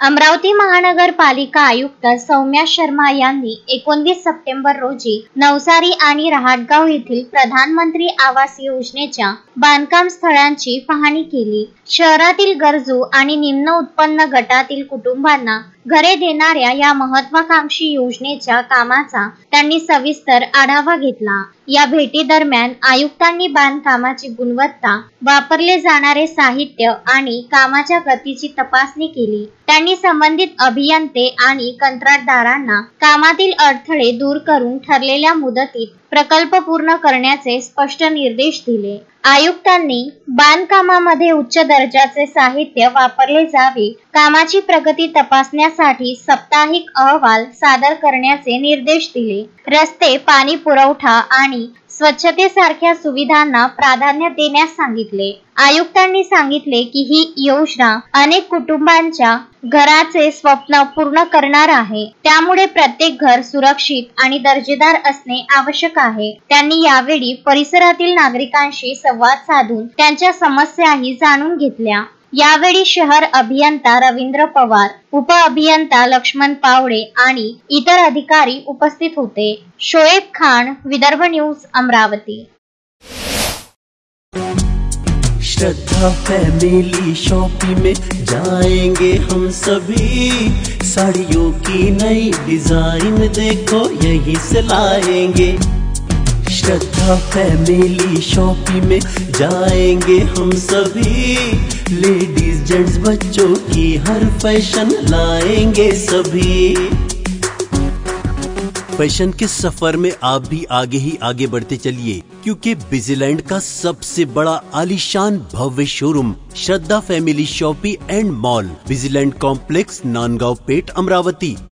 अमरावती महानगरपालिका आयुक्त सौम्या शर्मा यांनी 29 सप्टेंबर रोजी नवसारी आणि रहाटगाव येथील प्रधानमंत्री आवास योजनेच्या बांधकाम स्थळांची पाहणी केली। शहरातील गरजू आणि निम्न उत्पन्न गटातील कुटुंबांना घरे देणाऱ्या या महत्त्वाकांक्षी योजनेच्या कामाचा त्यांनी सविस्तर आढावा घेतला। या भेटी दरम्यान आयुक्तांनी बांधकामाची गुणवत्ता, वापरले जाणारे साहित्य आणि कामाच्या गतीची तपासणी केली। त्यांनी संबंधित अभियंते आणि कंत्राटदारांना कामातील अडथळे दूर करून ठरलेल्या मुदतीत प्रकल्प पूर्ण करण्याचे स्पष्ट निर्देश दिले। आयुक्तांनी बांधकामामध्ये उच्च दर्जाचे साहित्य वापरले जावे, कामाची प्रगती तपासण्यासाठी साप्ताहिक अहवाल सादर करण्याचे निर्देश दिले। रस्ते, पाणी पुरवठा आणि स्वच्छतेसारख्या सुविधांना प्राधान्य देण्यास सांगितले। आयुक्तांनी सांगितले की ही योजना अनेक कुटुंबांच्या घराचे स्वप्न पूर्ण करणार आहे, त्यामुळे प्रत्येक घर सुरक्षित आणि दर्जेदार असणे आवश्यक आहे। त्यांनी यावेळी परिसरातील नागरिकांशी संवाद साधून त्यांच्या समस्याही जाणून घेतल्या। यावेळी शहर अभियंता रवींद्र पवार, उप अभियंता लक्ष्मण पावडे आणि इतर अधिकारी उपस्थित होते। शोएब खान, विदर्भ न्यूज, अमरावती। श्रद्धा फैमिली शॉपिंग में जाएंगे हम सभी, साड़ियों की नई डिजाइन देखो यहीं से लाएंगे। श्रद्धा फैमिली शॉपिंग में जाएंगे हम सभी, लेडीज जेंट्स बच्चों की हर फैशन लाएंगे सभी। फैशन के सफर में आप भी आगे ही आगे बढ़ते चलिए, क्योंकि बिजीलैंड का सबसे बड़ा आलीशान भव्य showroom Shraddha family shopping and mall, Busyland complex, Nandgaon Peth, Amravati.